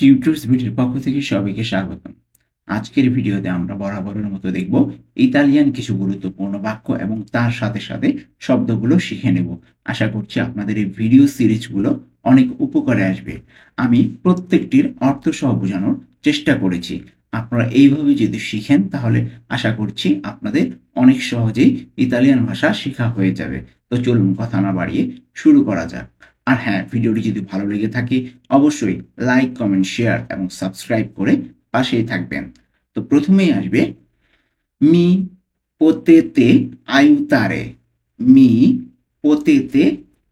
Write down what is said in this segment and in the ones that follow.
Tutors ভিডিওর পক্ষ থেকে সবাইকে স্বাগতম। আজকের ভিডিওতে আমরা বরাবরের মতো দেখব ইতালিয়ান কিছু গুরুত্বপূর্ণ বাক্য এবং তার সাথে সাথে শব্দগুলো শিখে নেব। আশা করছি আপনাদের এই ভিডিও সিরিজগুলো অনেক উপকারে আসবে। আমি প্রত্যেকটির অর্থ সহ বোঝানোর চেষ্টা করেছি। আপনারা এইভাবে যদি শিখেন তাহলে আশা করছি আপনাদের অনেক সহজেই ইতালিয়ান ভাষা শেখা হয়ে যাবে। তো চলুন কথা না বাড়িয়ে শুরু করা যাক। আর হ্যাঁ, ভিডিওটি যদি ভালো লেগে থাকে অবশ্যই লাইক, কমেন্ট, শেয়ার এবং সাবস্ক্রাইব করে পাশেই থাকবেন। তো প্রথমেই আসবে মি পোতেতে আইউতারে। মি পোতেতে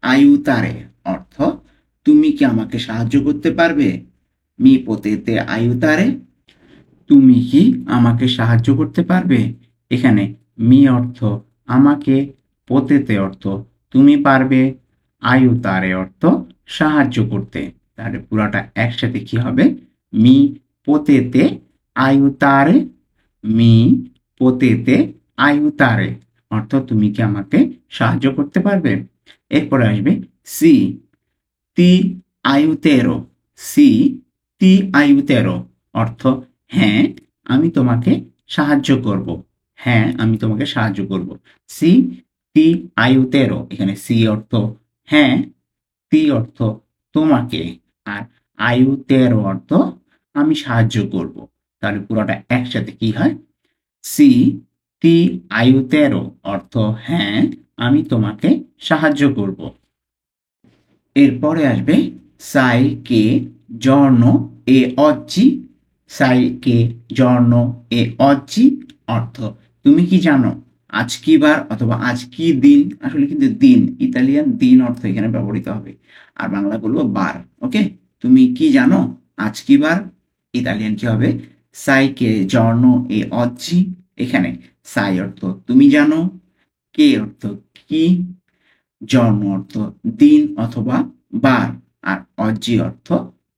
আইউতারে অর্থ তুমি কি আমাকে সাহায্য করতে পারবে? মি পোতেতে আইউতারে, তুমি কি আমাকে সাহায্য করতে পারবে? এখানে মি অর্থ আমাকে, পোতেতে অর্থ তুমি পারবে, আইউতারে অর্থ সাহায্য করতে। তাহলে পুরাটা একসাথে কি হবে? মি পোতেতে আইউতারে। মি পোতেতে আইউতারে অর্থ তুমি কি আমাকে সাহায্য করতে পারবে? এরপরে আসবে সি তি আইউতেরো। সি তি আইউতেরো অর্থ হ্যাঁ, আমি তোমাকে সাহায্য করব। হ্যাঁ, আমি তোমাকে সাহায্য করব। সি তি আইউতেরো, এখানে সি অর্থ হ্যাঁ, তি অর্থ তোমাকে, আর আইউতেরো অর্থ আমি সাহায্য করব। তাহলে পুরোটা একসাথে কি হয়? সি তি আইউতেরো অর্থ হ্যাঁ, আমি তোমাকে সাহায্য করব। এরপরে আসবে সাই কে জর্ন এ অজ্জি। সাই কে জর্ন এ অজ্জি অর্থ তুমি কি জানো আজ কি বার অথবা আজ কি দিন। আসলে কিন্তু দিন, ইতালিয়ান দিন অর্থ এখানে ব্যবহৃত হবে, আর বাংলা বলবো বার। ওকে, তুমি কি জানো আজ কি বার? ইতালিয়ান কি হবে? সাই কে জর্ন এ অজ্জি। এখানে সাই অর্থ তুমি জানো, কে অর্থ কি, জন্ম অর্থ দিন অথবা বার, আর অজ্জি অর্থ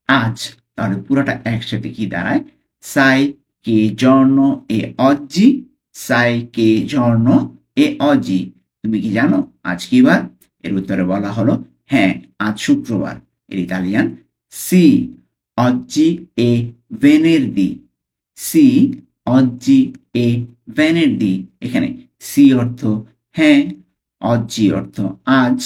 আজ। তাহলে পুরোটা একসাথে কি দাঁড়ায়? সাই কে জর্ন এ অজ্জি। সাই কে জর্ন এ অজ্জি, তুমি কি জানো আজ কি বার? এর উত্তরে বলা হলো হ্যাঁ, আজ শুক্রবার। এর ইতালিয়ান সি অজ্জি এ ভেনেরডি। সি অজ্জি এ ভেনেরডি। এখানে সি অর্থ হ্যাঁ, অজ্জি অর্থ আজ,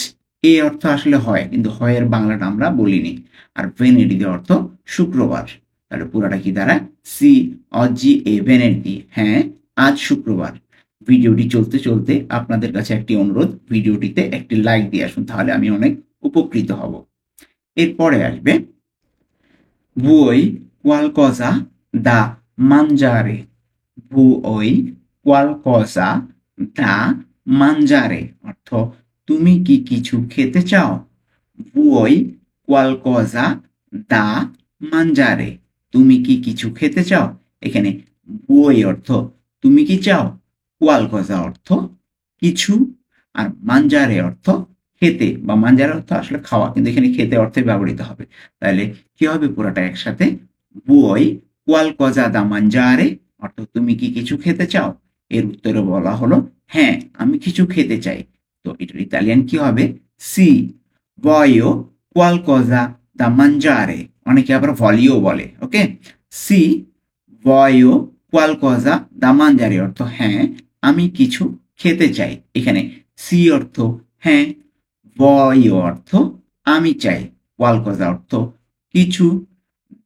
এ অর্থ আসলে হয় কিন্তু হয়ের বাংলাটা আমরা বলিনি, আর ভেনেডি অর্থ শুক্রবার। তাহলে পুরাটা কি দাঁড়ায়? সি অজ্জি এ ভেনেডি, হ্যাঁ আজ শুক্রবার। ভিডিওটি চলতে চলতে আপনাদের কাছে একটি অনুরোধ, ভিডিওটিতে একটি লাইক দিয়ে আসুন, তাহলে আমি অনেক উপকৃত হব। এরপরে আসবে vuoi qualcosa da mangiare। vuoi qualcosa da mangiare অর্থ তুমি কি কিছু খেতে চাও? vuoi qualcosa da mangiare, তুমি কি কিছু খেতে চাও? এখানে vuoi অর্থ তুমি কি চাও, qualcosa অর্থ কিছু, আর mangiare অর্থ খেতে, বা mangiare অর্থ আসলে খাওয়া, কিন্তু এখানে খেতে অর্থে ব্যবহৃত হবে। তাহলে কি হবে পুরাটা একসাথে? vuoi qualcosa da mangiare অর্থ তুমি কি কিছু খেতে চাও? এর উত্তরে বলা হলো হ্যাঁ, আমি কিছু খেতে চাই। তো এটার ইতালিয়ান কি হবে? সি voglio qualcosa da mangiare, অনেকে আবার ভলিও বলে। ওকে, সি voglio qualcosa da mangiare অর্থ হ্যাঁ, আমি কিছু খেতে চাই। এখানে সি অর্থ হ্যাঁ, voglio অর্থ আমি চাই, qualcosa অর্থ কিছু,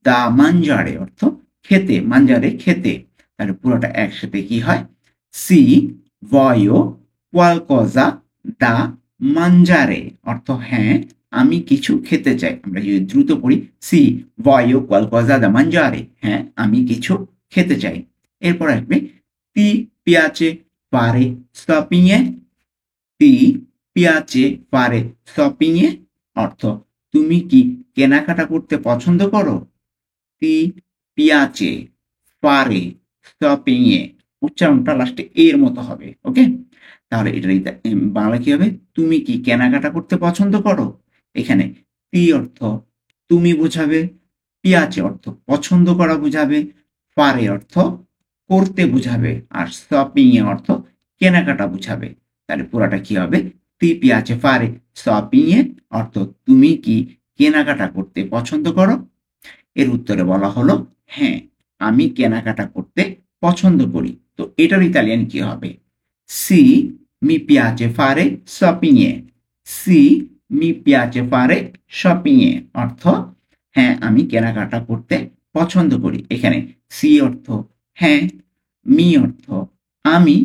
দা mangiare অর্থ খেতে, mangiare খেতে। তাহলে পুরোটা একসাথে কি হয়? সি voglio qualcosa da mangiare অর্থ হ্যাঁ, আমি কিছু খেতে চাই। আমরা যদি দ্রুত পড়ি, C voglio qualcosa da mangiare, হ্যাঁ আমি কিছু খেতে চাই। এরপর আসবে ti piace fare shopping। ti piace fare shopping অর্থ তুমি কি কেনাকাটা করতে পছন্দ করো? ti piace fare shopping, উচ্চারণটা লাস্টে এর মতো হবে। ওকে, তাহলে এটার বাংলা কি হবে? তুমি কি কেনাকাটা করতে পছন্দ করো? এখানে তি অর্থ তুমি বোঝাবে, পিয়াচে অর্থ পছন্দ করা বোঝাবে, পারে অর্থ করতে বোঝাবে, আর শপিং এ অর্থ কেনাকাটা বোঝাবে। তাহলে পুরাটা কি হবে? তি পিয়াচে ফারে শপিং এ অর্থ তুমি কি কেনাকাটা করতে পছন্দ করো? এর উত্তরে বলা হলো হ্যাঁ, আমি কেনাকাটা করতে পছন্দ করি। তো এটার ইতালিয়ান কি হবে? সি মি পিয়াচে ফারে শপিংয়ে। সি মি পিয়াচে ফারে শপিংয়ে অর্থ হ্যাঁ, আমি কেনাকাটা করতে পছন্দ করি। এখানে সি অর্থ হ্যাঁ, মি অর্থ আমি,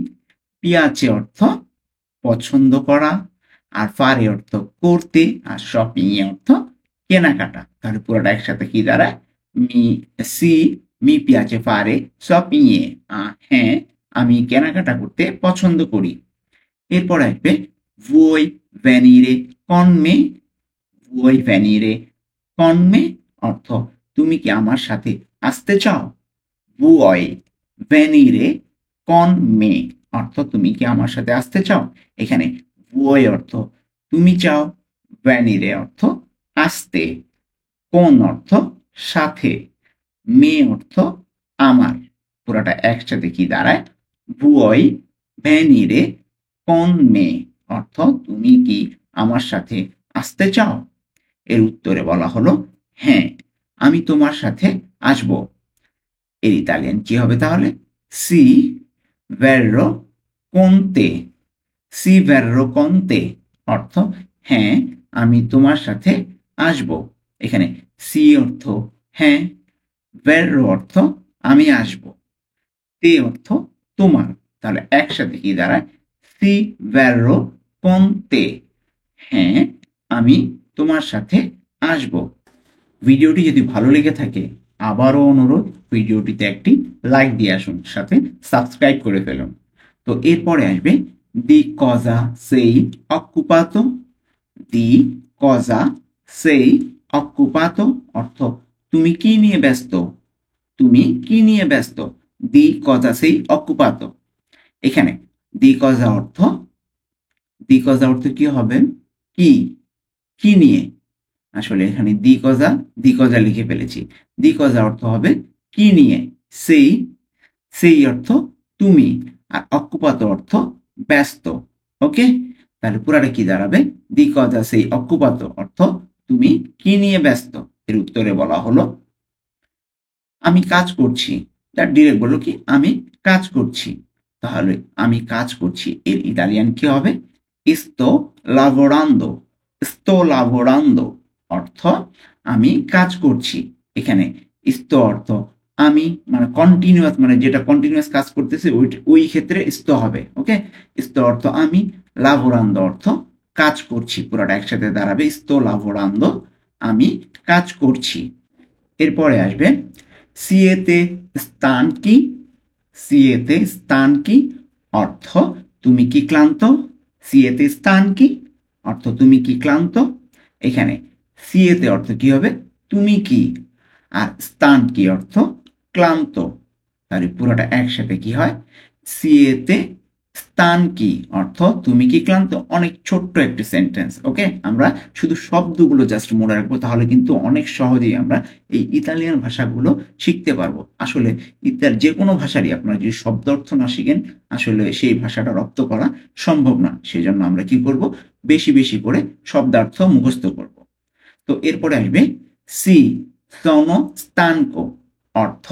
পিয়াচে অর্থ পছন্দ করা, আর ফারে অর্থ করতে, আর শপিং এ অর্থ কেনাকাটা। তাহলে পুরোটা একসাথে কি দাঁড়ায়? মি সি মি পিয়াচে ফারে শপিং এ। হ্যাঁ, আমি কেনাকাটা করতে পছন্দ করি। এরপর আসবে vuoi venire con me। vuoi venire con me অর্থ তুমি কি আমার সাথে আসতে চাও? vuoi venire con me অর্থ তুমি কি আমার সাথে আসতে চাও? এখানে vuoi অর্থ তুমি চাও, venire অর্থ আসতে, con অর্থ সাথে, me অর্থ আমার। পুরোটা একসাথে কি দাঁড়ায়? vuoi venire con me অর্থ তুমি কি আমার সাথে আসতে চাও? এর উত্তরে বলা হলো হ্যাঁ, আমি তোমার সাথে আসব। এর ইতালিয়ান কি হবে তাহলে? সি verrò con te। সি verrò con te অর্থ হ্যাঁ, আমি তোমার সাথে আসব। এখানে সি অর্থ হ্যাঁ, verrò অর্থ আমি আসব, তে অর্থ তোমার। তাহলে একসাথে কি দাঁড়ায়? সি verrò con te। হ্যাঁ, আমি তোমার সাথে আসব। ভিডিওটি যদি ভালো লেগে থাকে আবারও অনুরোধ, ভিডিওটিতে একটি লাইক দিয়ে আসুন, সাথে সাবস্ক্রাইব করে ফেলুন। তো এরপরে আসবে দি কজা সেই অক্কুপাতো। দি কজা সেই অক্কুপাতো অর্থ তুমি কি নিয়ে ব্যস্ত? তুমি কি নিয়ে ব্যস্ত? দি কজা সেই অক্কুপাতো। এখানে দি কজা অর্থ কি হবে? কি, কি নিয়ে? আসলে এখানে দি কজা লিখে ফেলেছি। দি কজা অর্থ হবে কি নিয়ে। সেই সেই অর্থ তুমি, আর অক্কুপাতো অর্থ ব্যস্ত। ওকে, তাহলে পুরাটা কি দাঁড়াবে? দি কজা সেই অক্কুপাতো অর্থ তুমি কি নিয়ে ব্যস্ত। এর উত্তরে বলা হলো আমি কাজ করছি। তার ডিরেক্ট বললো কি আমি কাজ করছি। তাহলে আমি কাজ করছি এর ইতালিয়ান কি হবে? sto lavorando। sto lavorando অর্থ আমি কাজ করছি। এখানে sto অর্থ আমি, মানে কন্টিনিউয়াস, মানে যেটা কন্টিনিউয়াস কাজ করতেছে ওই ক্ষেত্রে sto হবে। ওকে, sto অর্থ আমি, lavorando অর্থ কাজ করছি। পুরোটা একসাথে দাঁড়াবে sto lavorando, আমি কাজ করছি। এরপরে আসবে সিয়েতে স্থান কি। সিয়েতে স্থান কি অর্থ তুমি কি ক্লান্ত? সিয়েতে স্থান কি অর্থ তুমি কি ক্লান্ত? এখানে সিয়েতে অর্থ কি হবে? তুমি কি, আর স্থান কি অর্থ ক্লান্ত। তাহলে পুরোটা একসাথে কি হয়? সিয়েতে স্থান কি অর্থ তুমি কি ক্লান্ত। অনেক ছোট্ট একটি সেন্টেন্স। ওকে, আমরা শুধু শব্দগুলো জাস্ট মনে রাখবো, তাহলে কিন্তু অনেক সহজেই আমরা এই ইতালিয়ান ভাষাগুলো শিখতে পারবো। আসলে যে কোনো ভাষারই আপনারা যদি শব্দ অর্থ না শিখেন, আসলে সেই ভাষাটা রপ্ত করা সম্ভব না। সেই জন্য আমরা কি করব? বেশি বেশি করে শব্দার্থ মুখস্থ করব। তো এরপরে আসবে সি sono stanco অর্থ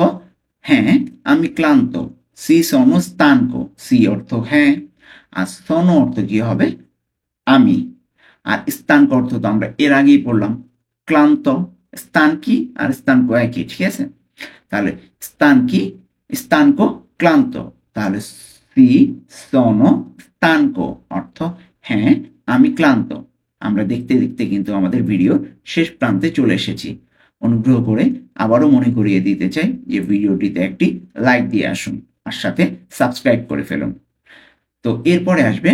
হ্যাঁ, আমি ক্লান্ত। সি sono stanco, সি অর্থ হ্যাঁ, আর sono অর্থ কি হবে? আমি, আর stanco অর্থ তো আমরা এর আগেই পড়লাম, ক্লান্ত। stanchi আর stanco একই, ঠিক আছে? তাহলে stanchi, stanco, ক্লান্ত। তাহলে সি sono stanco অর্থ হ্যাঁ, আমি ক্লান্ত। আমরা দেখতে দেখতে কিন্তু আমাদের ভিডিও শেষ প্রান্তে চলে এসেছি। অনুগ্রহ করে আবারও মনে করিয়ে দিতে চাই যে ভিডিওটিতে একটি লাইক দিয়ে আসুন, আর সাথে সাবস্ক্রাইব করে ফেলুন। তো এরপরে আসবে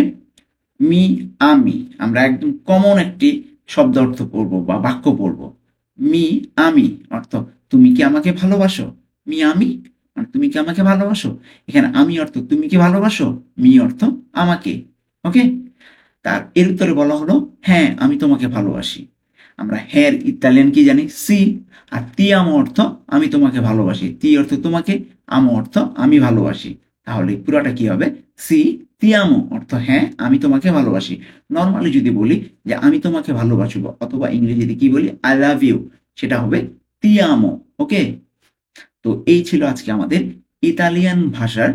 মি আমি। আমরা একদম কমন একটি শব্দ অর্থ পড়বো বা বাক্য পড়বো। মি আমি অর্থ তুমি কি আমাকে ভালোবাসো? মি আমি মানে তুমি কি আমাকে ভালোবাসো। এখানে আমি অর্থ তুমি কি ভালোবাসো, মি অর্থ আমাকে। ওকে, তার এর উত্তরে বলা হলো হ্যাঁ, আমি তোমাকে ভালোবাসি। আমরা হ্যাঁ ইতালিয়ান কি জানি? সি। আর তি আমো অর্থ আমি তোমাকে ভালোবাসি। তি অর্থ তোমাকে, আমো অর্থ আমি ভালোবাসি। তাহলে পুরাটা কি হবে? সি তি আমো অর্থ হ্যাঁ, আমি তোমাকে ভালোবাসি। নর্মালি যদি বলি যে আমি তোমাকে ভালোবাসবো, অথবা ইংরেজিতে কি বলি আই লাভ ইউ, সেটা হবে তি আমো। ওকে, তো এই ছিল আজকে আমাদের ইতালিয়ান ভাষার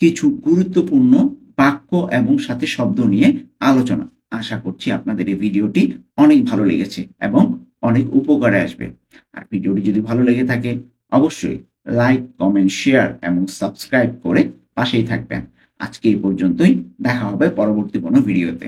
কিছু গুরুত্বপূর্ণ বাক্য এবং সাথে শব্দ নিয়ে আলোচনা। আশা করছি আপনাদের এই ভিডিওটি অনেক ভালো লেগেছে এবং অনেক উপকারে আসবে। আর ভিডিওটি যদি ভালো লেগে থাকে অবশ্যই লাইক, কমেন্ট, শেয়ার এবং সাবস্ক্রাইব করে পাশেই থাকবেন। আজকে এই পর্যন্তই, দেখা হবে পরবর্তী কোনো ভিডিওতে।